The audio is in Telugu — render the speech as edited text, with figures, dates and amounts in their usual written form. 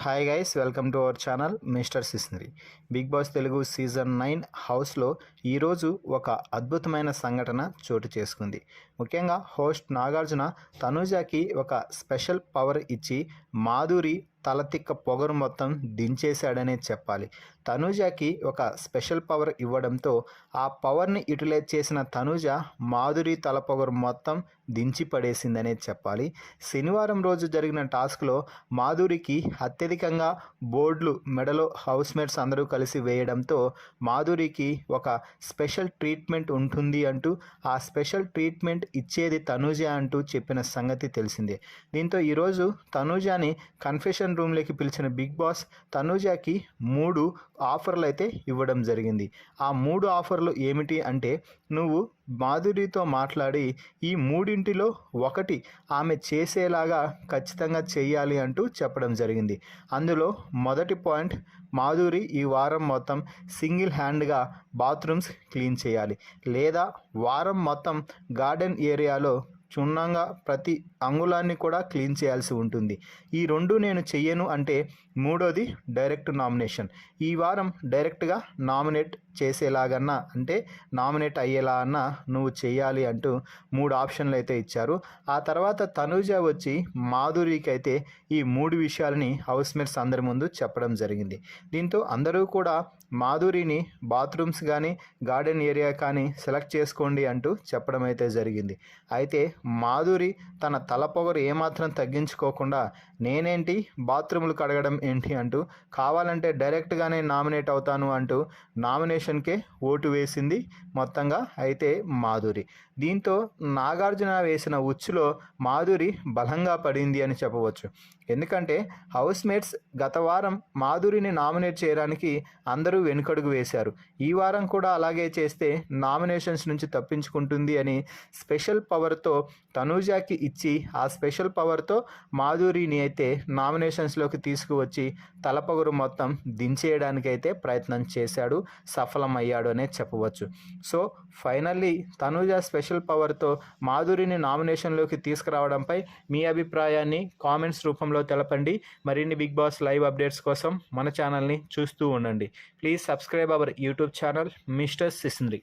Hi guys, welcome to our channel mister సిస్నరీ. బిగ్ బాస్ తెలుగు సీజన్ 9 హౌస్లో ఈరోజు ఒక అద్భుతమైన సంఘటన చోటు చేసుకుంది. ముఖ్యంగా హోస్ట్ నాగార్జున తనూజాకి ఒక స్పెషల్ పవర్ ఇచ్చి మాధురి తలతిక్క పొగరు మొత్తం దించేశాడనే చెప్పాలి. తనూజాకి ఒక స్పెషల్ పవర్ ఇవ్వడంతో ఆ పవర్ని యూటిలైజ్ చేసిన తనూజ మాధురి తల పొగరు మొత్తం దించి పడేసిందనే చెప్పాలి. శనివారం రోజు జరిగిన టాస్క్లో మాధురికి అత్యధికంగా బోర్డులు మెడలో హౌస్మేట్స్ అందరూ కలిసి వేయడంతో మాధురికి ఒక స్పెషల్ ట్రీట్మెంట్ ఉంటుంది అంటూ ఆ స్పెషల్ ట్రీట్మెంట్ ఇచ్చేది తనూజ అంటూ చెప్పిన సంగతి తెలిసిందే. దీంతో ఈరోజు తనూజాని కన్ఫెషన్ రూమ్లోకి పిలిచిన బిగ్ బాస్ తనూజాకి 3 ఆఫర్లు అయితే ఇవ్వడం జరిగింది. ఆ 3 ఆఫర్లు ఏమిటి అంటే, నువ్వు మాధురితో మాట్లాడి ఈ మూడింటిలో ఒకటి ఆమె చేసేలాగా ఖచ్చితంగా చెయ్యాలి అంటూ చెప్పడం జరిగింది. అందులో మొదటి పాయింట్, మాధురి ఈ వారం మొత్తం సింగిల్ హ్యాండ్గా బాత్రూమ్స్ క్లీన్ చేయాలి, లేదా వారం మొత్తం గార్డెన్ ఏరియాలో క్షుణ్ణంగా ప్రతి అంగుళాన్ని కూడా క్లీన్ చేయాల్సి ఉంటుంది. ఈ 2 నేను చెయ్యను అంటే మూడోది డైరెక్ట్ నామినేషన్. ఈ వారం డైరెక్ట్గా నామినేట్ చేసేలాగన్నా అంటే నామినేట్ అయ్యేలా అన్నా నువ్వు చెయ్యాలి అంటూ 3 ఆప్షన్లు అయితే ఇచ్చారు. ఆ తర్వాత తనూజ వచ్చి మాధురికి అయితే ఈ 3 విషయాలని హౌస్మేట్స్ అందరి ముందు చెప్పడం జరిగింది. దీంతో అందరూ కూడా మాధురిని బాత్రూమ్స్ కానీ గార్డెన్ ఏరియా కానీ సెలెక్ట్ చేసుకోండి అంటూ చెప్పడం అయితే జరిగింది. అయితే మాధురి తన తల పొగరు ఏమాత్రం తగ్గించుకోకుండా నేనేంటి బాత్రూములు కడగడం ఏంటి అంటూ కావాలంటే డైరెక్ట్గానే నామినేట్ అవుతాను అంటూ నామినేషన్కే ఓటు వేసింది మొత్తంగా అయితే మాధురి. దీంతో నాగార్జున వేసిన ఉచ్చులో మాధురి బలంగా పడింది అని చెప్పవచ్చు. ఎందుకంటే హౌస్మేట్స్ గత వారం మాధురిని నామినేట్ చేయడానికి అందరూ వెనుకడుగు వేశారు. ఈ వారం కూడా అలాగే చేస్తే నామినేషన్స్ నుంచి తప్పించుకుంటుంది అని స్పెషల్ పవర్తో తనూజాకి ఇచ్చి ఆ స్పెషల్ పవర్తో మాధురిని అయితే నామినేషన్స్లోకి తీసుకువచ్చి తలపొగరు మొత్తం దించేయడానికైతే ప్రయత్నం చేశాడు, సఫలమయ్యాడు అనే చెప్పవచ్చు. సో ఫైనల్లీ తనూజ స్పెషల్ పవర్తో మాధురిని నామినేషన్లోకి తీసుకురావడంపై మీ అభిప్రాయాన్ని కామెంట్స్ రూపంలో తెలపండి. మరిన్ని బిగ్ బాస్ లైవ్ అప్డేట్స్ కోసం మన ఛానల్ని చూస్తూ ఉండండి. Please subscribe our YouTube channel mister సిస్నరీ.